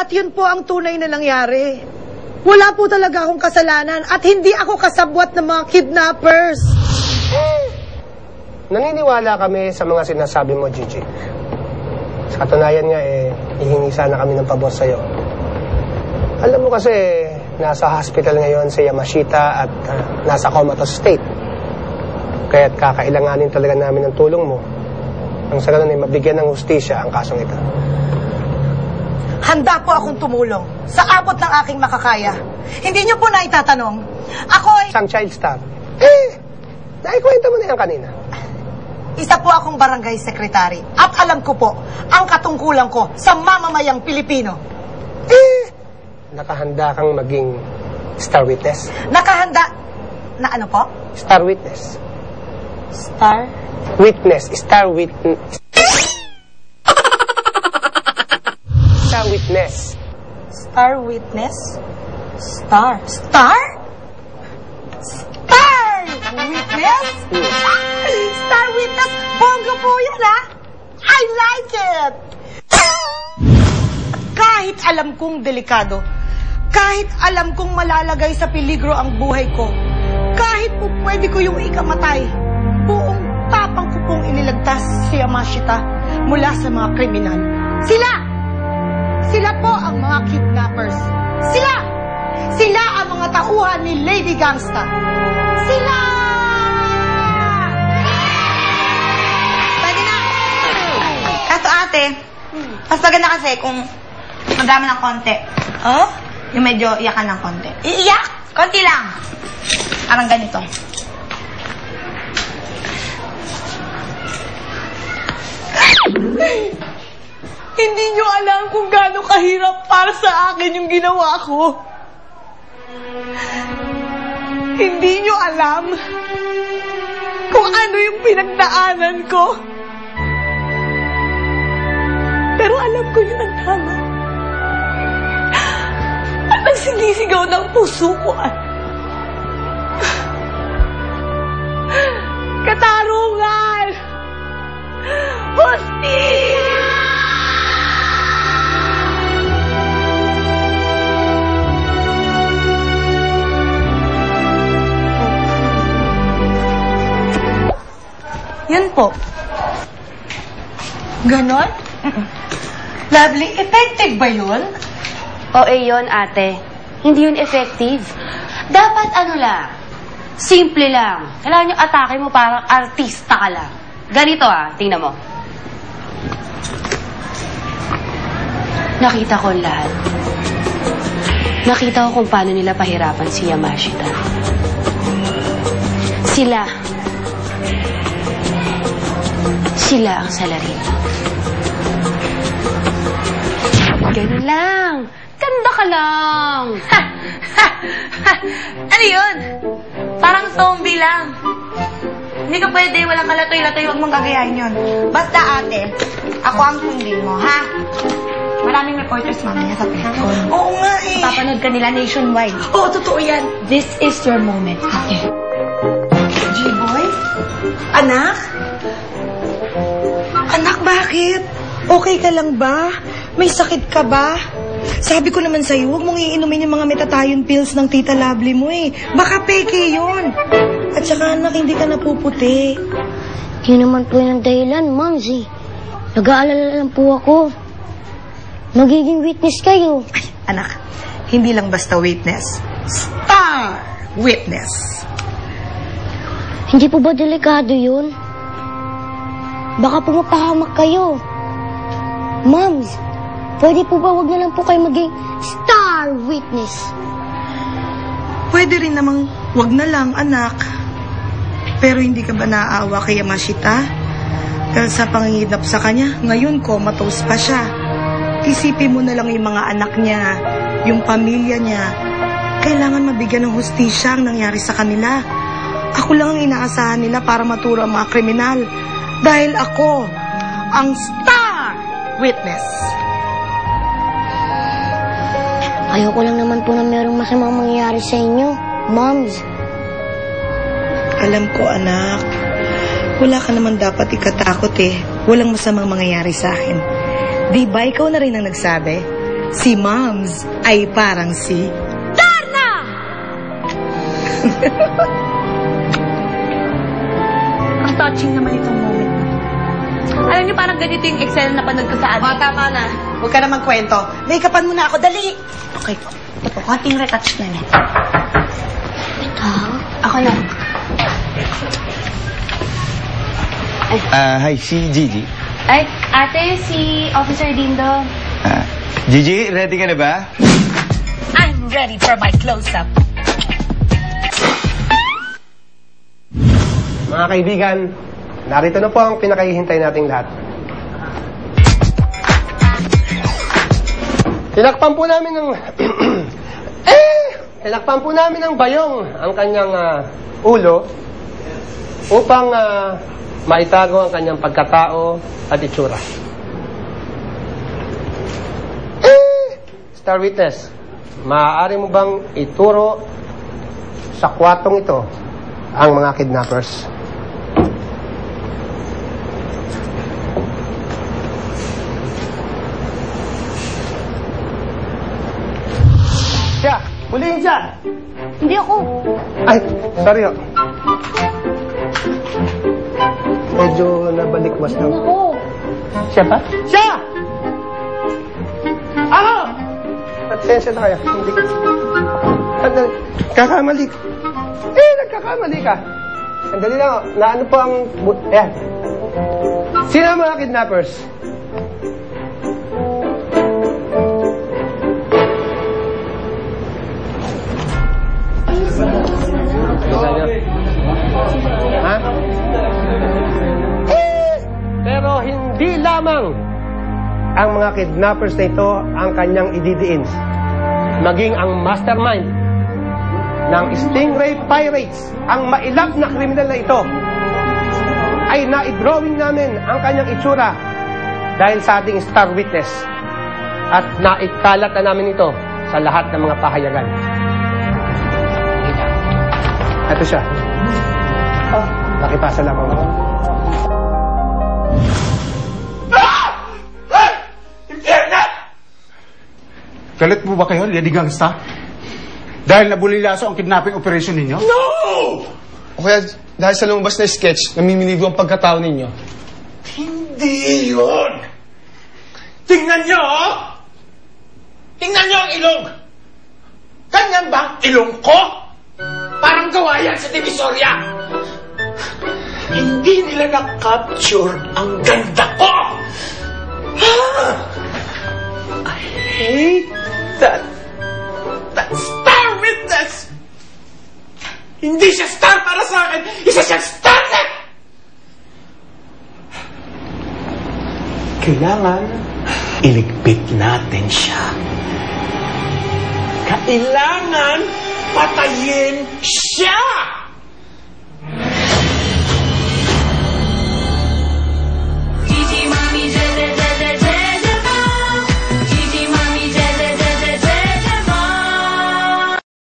At yun po ang tunay na nangyari. Wala po talaga akong kasalanan at hindi ako kasabwat ng mga kidnappers. Naniniwala kami sa mga sinasabi mo, Gigi. Sa katunayan nga, hihingi sana kami ng pabor sa'yo. Alam mo kasi, nasa hospital ngayon si Yamashita at nasa comatose state. Kaya't kakailanganin talaga namin ng tulong mo. Ang sa ganun ay mabigyan ng hustisya ang kasong ito. Handa po akong tumulong sa abot ng aking makakaya. Hindi niyo po na itatanong. Ako ay... Isang child star. Naikwento mo na yan kanina. Isa po akong barangay secretary. At alam ko po ang katungkulan ko sa mamamayang Pilipino. Nakahanda kang maging star witness? Nakahanda... Na ano po? Star witness. Star? Witness. Star witness. Star witness. Star witness? Star? Star? Star witness? Star witness? Bongga po yun, ha? I like it! Kahit alam kong delikado, kahit alam kong malalagay sa peligro ang buhay ko, kahit po pwede ko yung ikamatay, buong tapang ko pong iniligtas si Yamashita mula sa mga kriminal. Sila po ang mga kidnappers. Sila ang mga tauhan ni Lady Gangsta. Sila! Pwede na. Kaso ate, mas maganda kasi kung madami ng konti. Oh? Yung medyo iyakan ng konti. Iiyak? Konti lang. Parang ganito. Hindi nyo alam kung gaano kahirap para sa akin yung ginawa ko. Hindi nyo alam kung ano yung pinagdaanan ko. Pero alam ko yun ang tama. At ang sinisigaw ng puso ko ay katarungan! Hustisya! Yan po. Ganon? Lovely. Effective ba yun? Oo, yun, ate. Hindi yun effective. Dapat ano lang, simple lang. Kailangan yung atake mo parang artista ka lang. Ganito tingnan mo. Nakita ko lahat. Nakita ko kung paano nila pahirapan si Yamashita. Sila ang salarin. Ganun lang. Ganda ka lang. Ano yun? Parang zombie lang. Hindi ka pwede, walang kalatoy-latoy, huwag mong gagayahin yun. Basta ate, ako ang sundin mo, ha? Maraming reporters mamaya sa Petcon. Oo nga eh. Papanood ka nila nationwide. Oo, totoo yan. This is your moment, ate. G-boy? Anak? Anak, bakit? Okay ka lang ba? May sakit ka ba? Sabi ko naman sa'yo, huwag mong iinumin yung mga metatayon pills ng Tita Lovely mo eh. Baka peke yun. At saka anak, hindi ka napuputi. Yun naman po yung dahilan, Momsy. Nag-aalala lang po ako. Magiging witness kayo. Ay, anak, hindi lang basta witness. Star witness. Hindi po ba delikado yun? Baka po mapahamak kayo. Moms, pwede po ba wag na lang po kayo maging star witness? Pwede rin namang wag na lang, anak. Pero hindi ka ba naaawa kay Yamashita? Dahil sa pangingidnap sa kanya, ngayon comatose pa siya. Isipin mo na lang yung mga anak niya, yung pamilya niya. Kailangan mabigyan ng hustisya ang nangyari sa kanila. Ako lang ang inaasahan nila para maturo ang mga kriminal. Dahil ako, ang star witness. Ayoko lang naman po na merong masamang mangyayari sa inyo, Moms. Alam ko, anak. Wala ka naman dapat ikatakot eh. Walang masamang mangyayari sa akin. Di ba ikaw na rin ang nagsabi si Moms ay parang si... Darna! Ang touching naman itong moment na. Alam niyo, parang ganito yung Excel na panood ko sa atin. Tama na. Huwag ka na magkwento. Make-upan mo na ako, dali! Okay po. Ito po, konting retouch na lang. Ito? Ako na. Hi, si Gigi. Ay, ate, si Officer Dindo. Gigi, ready ka na ba? I'm ready for my close-up. Mga kaibigan, narito na po ang pinakahihintay nating lahat. Tinakpan po namin ng... tinakpan po namin ng bayong ang kanyang ulo upang maitago ang kanyang pagkatao at itsura. Star Witness, maaari mo bang ituro sa kwatong ito ang mga kidnappers? Siya! Huliin siya! Hindi ako. Ay, sorry ho. Medyo nabalikwas daw. Ako. Siya ba? Siya! Ako! Atensya na kayo. Hindi ka. Sandali. Kakamali. Nagkakamali ka. Sandali lang. Na ano po ang... Ayan. Sino ang mga kidnappers? Ha? Pero hindi lamang ang mga kidnappers na ito ang kanyang ididiin. Maging ang mastermind ng Stingray Pirates, ang mailap na kriminal na ito, ay na-drawing namin ang kanyang itsura dahil sa ating Star Witness at naikalat na namin ito sa lahat ng mga pahayagan. Ito siya. Nakipasa lang ako. Galit mo ba kayo, Lady Gangsta? Dahil nabulilaso ang kidnapping operation ninyo? No! O kaya dahil sa lumabas na sketch, namimiligo ang pagkatao ninyo? Hindi yun! Tingnan nyo, oh! Tingnan nyo ang ilong! Ganyan ba ang ilong ko? Parang gawa yan sa Divisoria! Hindi nila na-capture ang ganda ko! I hate that Star Witness! Hindi siya star para sa akin! Isa siyang starlet! Kailangan iligpit natin siya. Kailangan patayin siya!